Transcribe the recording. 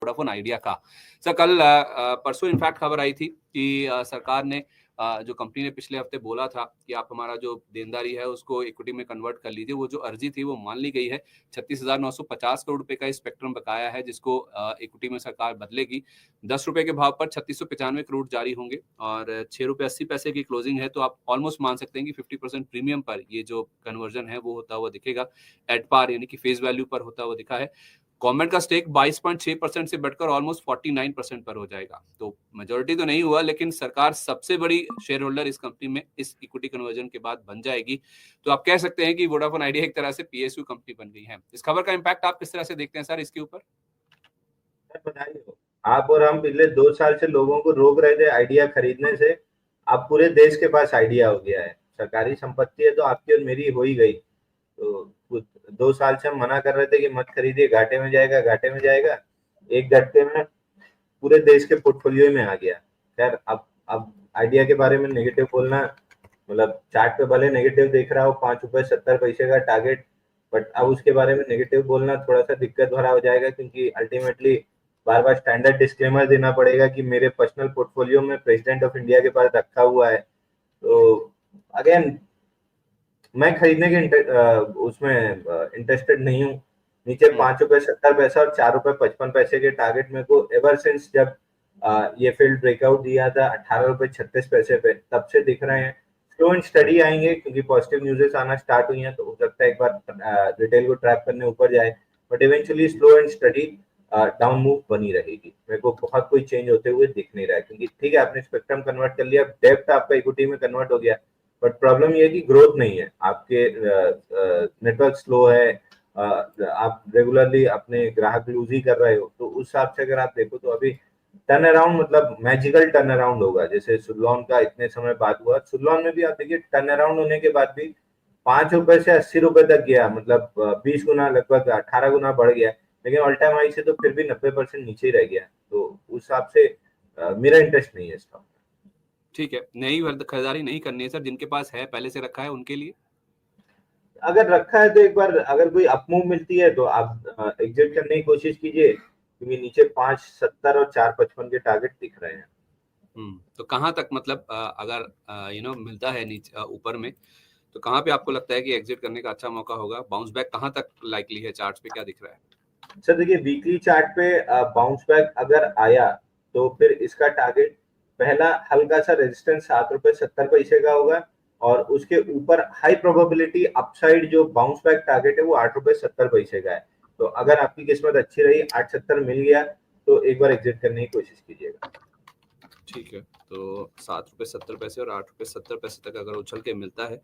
Vodafone idea का। Sir कल परसों इनफैक्ट खबर आई थी कि सरकार ने जो कंपनी ने पिछले हफ्ते बोला था कि आप हमारा जो देनदारी है उसको इक्विटी में कन्वर्ट कर लीजिए, वो जो अर्जी थी वो मान ली गई है। 36,950 करोड़ रुपए का स्पेक्ट्रम बकाया है जिसको इक्विटी में सरकार बदलेगी। 10 रुपए के भाव पर 3695 करोड़ जारी होंगे और 6 रुपए 80 पैसे की क्लोजिंग है, तो आप ऑलमोस्ट मान सकते हैं कि 50% प्रीमियम पर ये जो कन्वर्जन है वो होता हुआ दिखेगा। एट पार यानी कि फेस वैल्यू पर होता हुआ दिखा है। गवर्नमेंट का स्टेक 22.6% से बढ़कर ऑलमोस्ट 49% पर हो जाएगा। तो मेजोरिटी तो नहीं हुआ, लेकिन सरकार सबसे बड़ी शेयर होल्डर इस कंपनी में इस इक्विटी कन्वर्जन के बाद बन जाएगी। तो आप कह सकते हैं कि वोडाफोन आइडिया एक तरह से पीएसयू कंपनी बन गई है। इस खबर का इम्पैक्ट आप किस तरह से देखते हैं सर इसके ऊपर? बताइए, आप और हम पिछले 2 साल से लोगों को रोक रहे थे आइडिया खरीदने से। अब पूरे देश के पास आइडिया हो गया है। सरकारी संपत्ति है तो आपकी और मेरी हो ही गई। तो 2 साल से हम मना कर रहे थे कि मत खरीदिए, घाटे में जाएगा, घाटे में जाएगा। एक झटके में पूरे देश के पोर्टफोलियो में आ गया। खैर, अब आइडिया के बारे में नेगेटिव बोलना, मतलब चार्ट पे भले नेगेटिव देख रहा हो, 5 रुपए 70 पैसे का टारगेट, बट अब उसके बारे में नेगेटिव बोलना थोड़ा सा दिक्कत भरा हो जाएगा, क्योंकि अल्टीमेटली बार बार स्टैंडर्ड डिस्क्लेमर देना पड़ेगा कि मेरे पर्सनल पोर्टफोलियो में प्रेसिडेंट ऑफ इंडिया के पास रखा हुआ है। तो अगेन, मैं खरीदने के उसमें इंटरेस्टेड नहीं हूँ। नीचे 5 रुपए 70 पैसा और 4 रुपए 55 के टारगेट मेरे को एवर सिंस जब ये फील्ड ब्रेकआउट दिया था 18 रुपए 36 पैसे पे, तब से दिख रहे हैं। स्लो एंड स्टडी आएंगे क्योंकि पॉजिटिव न्यूज़ेस आना स्टार्ट हुई हैं, तो हो सकता है एक बार रिटेल को ट्रैप करने ऊपर जाए, but eventually slow and study down move बनी रहेगी। मेरे को बहुत कोई चेंज होते हुए दिख नहीं रहा है, क्योंकि ठीक है आपने स्पेक्ट्रम कन्वर्ट कर लिया, डेप्थ आपका इक्विटी में कन्वर्ट हो गया, बट प्रॉब्लम ये है कि ग्रोथ नहीं है आपके, नेटवर्क स्लो है, आप रेगुलरली अपने ग्राहक लूज ही कर रहे हो। तो उस हिसाब से अगर आप देखो तो अभी टर्न अराउंड, मतलब मैजिकल टर्न अराउंड होगा, जैसे सुरलॉन का इतने समय बाद हुआ। सुरलॉन में भी आप देखिए टर्न अराउंड होने के बाद भी 5 रुपए से 80 रुपए तक गया, मतलब 20 गुना, लगभग 18 गुना बढ़ गया, लेकिन ऑल टाइम हाई से तो फिर भी 90% नीचे ही रह गया। तो उस हिसाब से मेरा इंटरेस्ट नहीं है स्टॉक। ठीक है, नई खरीदारी नहीं करनी है सर, जिनके पास है पहले से रखा है उनके लिए। अगर रखा है तो एक बार अगर कोई अपमूव मिलती है तो आप एग्जिट करने की कोशिश कीजिए, क्योंकि नीचे 5.70 और 4.55 के टारगेट दिख रहे हैं। तो कहाँ तक, मतलब अगर मिलता है नीचे ऊपर में, तो कहाँ पे आपको लगता है कि एग्जिट करने का अच्छा मौका होगा? बाउंस बैक कहाँ तक लाइकली है? चार्ट्स पे क्या दिख रहा है? सर देखिए, वीकली चार्ट पे बाउंस बैक अगर आया तो फिर इसका टारगेट, पहला हल्का सा रेजिस्टेंस 7 रुपए 70 पैसे का होगा, और उसके ऊपर हाई प्रोबेबिलिटी अपसाइड जो बाउंस बैक टारगेट है वो 8 रुपए 70 पैसे का है। तो अगर आपकी किस्मत अच्छी रही, 8.70 मिल गया, तो एक बार एग्जिट करने की कोशिश कीजिएगा। ठीक है, तो 7 रुपए 70 पैसे और 8 रुपए 70 पैसे तक अगर उछल के मिलता है